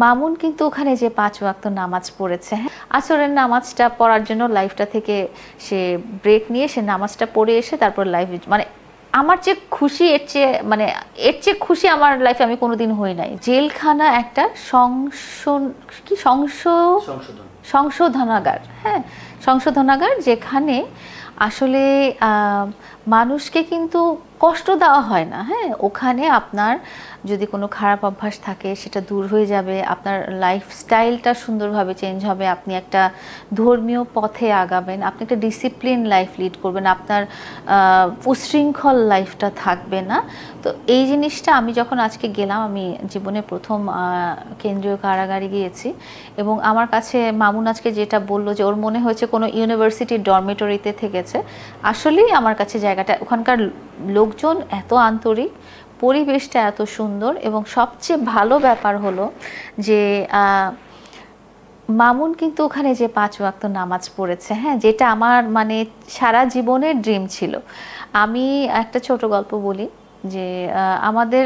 মামুন কিন্তু ওখানে যে ৫ ওয়াক্ত নামাজ পড়েছে, হ্যাঁ, আসরের নামাজটা পড়ার জন্য লাইফটা থেকে সে ব্রেক নিয়ে সে নামাজটা পড়ে এসে তারপর লাইফ, মানে আমার যে খুশি এর চেয়ে খুশি আমার লাইফে আমি কোনোদিন হই নাই। জেলখানা একটা সংশোধনাগার, হ্যাঁ, সংশোধনাগার, যেখানে আসলে মানুষকে কিন্তু কষ্ট দেওয়া হয় না। হ্যাঁ, ওখানে আপনার যদি কোনো খারাপ অভ্যাস থাকে সেটা দূর হয়ে যাবে, আপনার লাইফস্টাইলটা সুন্দরভাবে চেঞ্জ হবে, আপনি একটা ধর্মীয় পথে আগাবেন, আপনি একটা ডিসিপ্লিন লাইফ লিড করবেন, আপনার উশৃঙ্খল লাইফটা থাকবে না। তো এই জিনিসটা আমি যখন আজকে গেলাম, আমি জীবনে প্রথম কেন্দ্রীয় কারাগারে গিয়েছি এবং আমার কাছে মামুন আজকে যেটা বললো যে ওর মনে হয়েছে কোনো ইউনিভার্সিটির ডরমেটরিতে থেকেছে। আসলেই আমার কাছে জায়গাটা, ওখানকার লোকজন এত আন্তরিক, পরিবেশটা এত সুন্দর এবং সবচেয়ে ভালো ব্যাপার হলো যে মামুন কিন্তু ওখানে যে ৫ ওয়াক্ত নামাজ পড়েছে, হ্যাঁ, যেটা আমার মানে সারা জীবনের ড্রিম ছিল। আমি একটা ছোট গল্প বলি যে আমাদের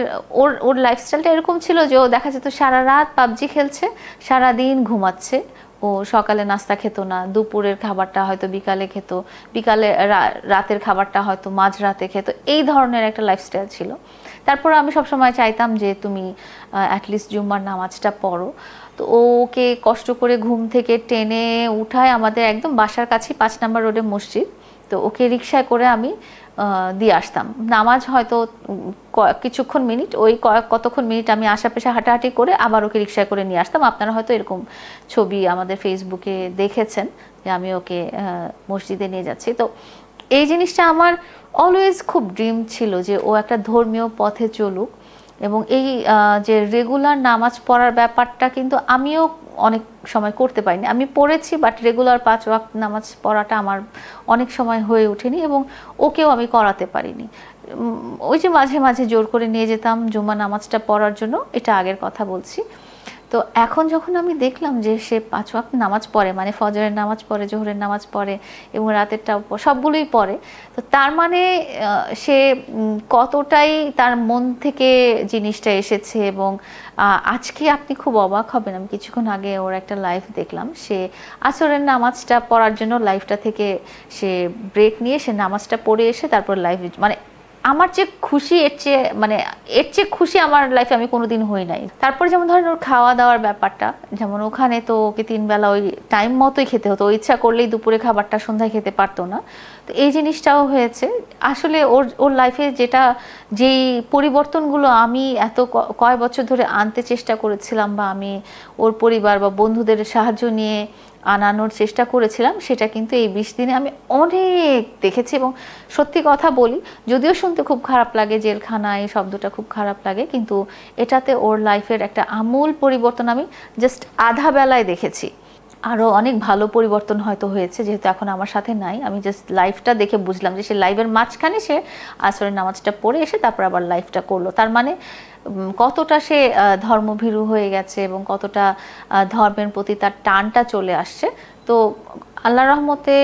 ওর লাইফস্টাইলটা এরকম ছিল যে ও দেখা যেত সারা রাত পাবজি খেলছে, সারা দিন ঘুমাচ্ছে, ও সকালে নাস্তা খেত না, দুপুরের খাবারটা হয়তো বিকালে খেত, বিকালে রাতের খাবারটা হয়তো মাঝরাতে খেত, এই ধরনের একটা লাইফস্টাইল ছিল। তারপর আমি সবসময় চাইতাম যে তুমি অ্যাটলিস্ট জুম্মার নামাজটা পড়ো। তো ওকে কষ্ট করে ঘুম থেকে টেনে উঠায় আমাদের একদম বাসার কাছে ৫ নম্বর রোডে মসজিদ, তো ওকে রিক্সায় করে আমি দিয়ে আসতাম। নামাজ হয়তো কিছুক্ষণ মিনিট, ওই কতক্ষণ মিনিট আমি আশা পেশা হাঁটাহাঁটি করে আবার ওকে রিক্সায় করে নিয়ে আসতাম। আপনারা হয়তো এরকম ছবি আমাদের ফেসবুকে দেখেছেন যে আমি ওকে মসজিদে নিয়ে যাচ্ছি। তো এই জিনিসটা আমার অলওয়েজ খুব ড্রিম ছিল যে ও একটা ধর্মীয় পথে চলুক, এবং এই যে রেগুলার নামাজ পড়ার ব্যাপারটা কিন্তু আমিও অনেক সময় করতে পারিনি। আমি পড়েছি, বাট রেগুলার ৫ ওয়াক্ত নামাজ পড়াটা আমার অনেক সময় হয়ে ওঠেনি এবং ওকেও আমি করাতে পারিনি। ওই যে মাঝে মাঝে জোর করে নিয়ে যেতাম জুম্মা নামাজটা পড়ার জন্য, এটা আগের কথা বলছি। তো এখন যখন আমি দেখলাম যে সে ৫ ওয়াক্ত নামাজ পড়ে, মানে ফজরের নামাজ পড়ে, জোহরের নামাজ পড়ে এবং রাতেরটাও সবগুলোই পড়ে, তো তার মানে সে কতটাই তার মন থেকে জিনিসটা এসেছে। এবং আজকে আপনি খুব অবাক হবেন, আমি কিছুক্ষণ আগে ওর একটা লাইভ দেখলাম, সে আসরের নামাজটা পড়ার জন্য লাইফটা থেকে সে ব্রেক নিয়ে সে নামাজটা পড়ে এসে তারপর লাইভ, মানে আমার যে খুশি এর চেয়ে খুশি আমার লাইফে আমি কোনোদিন হই নাই। তারপর যেমন ধরেন ওর খাওয়া দাওয়ার ব্যাপারটা, যেমন ওখানে তো ওকে 3 বেলা ওই টাইম মতোই খেতে হতো, ইচ্ছা করলেই দুপুরে খাবারটা সন্ধ্যায় খেতে পারতো না। তো এই জিনিসটাও হয়েছে আসলে ওর লাইফে, যেই পরিবর্তনগুলো আমি এত কয় বছর ধরে আনতে চেষ্টা করেছিলাম, বা আমি ওর পরিবার বা বন্ধুদের সাহায্য নিয়ে আনানোর চেষ্টা করেছিলাম, সেটা কিন্তু এই 20 দিনে আমি অনেক দেখেছি। এবং সত্যি কথা বলি, যদিও শুনতে খুব খারাপ লাগে, জেলখানা এই শব্দটা খুব খারাপ লাগে, কিন্তু এটাতে ওর লাইফের একটা আমূল পরিবর্তন আমি জাস্ট আধা বেলায় দেখেছি। আরও অনেক ভালো পরিবর্তন হয়তো হয়েছে, যেহেতু এখন আমার সাথে নাই। আমি জাস্ট লাইফটা দেখে বুঝলাম যে সে লাইভের মাঝখানে সে আসরের নামাজটা পড়ে এসে তারপর আবার লাইফটা করলো। তার মানে কতটা সে ধর্মভীরু হয়ে গেছে এবং কতটা ধর্মের প্রতি তার টানটা চলে আসছে। তো আল্লাহ রহমতে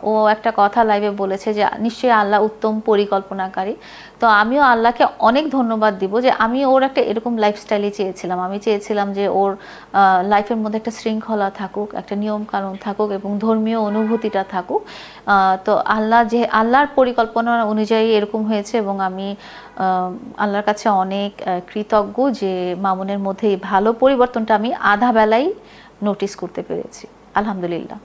ও একটা কথা লাইভে বলেছে যে নিশ্চয়ই আল্লাহ উত্তম পরিকল্পনাকারী। তো আমিও আল্লাহকে অনেক ধন্যবাদ দিব যে আমি ওর একটা এরকম লাইফস্টাইলই চেয়েছিলাম। আমি চেয়েছিলাম যে ওর লাইফের মধ্যে একটা শৃঙ্খলা থাকুক, একটা নিয়ম কানুন থাকুক এবং ধর্মীয় অনুভূতিটা থাকুক। তো আল্লাহর পরিকল্পনা অনুযায়ী এরকম হয়েছে এবং আমি আল্লাহর কাছে অনেক কৃতজ্ঞ যে মামুনের মধ্যে এই ভালো পরিবর্তনটা আমি আধা বেলায় নোটিস করতে পেরেছি। আলহামদুলিল্লাহ।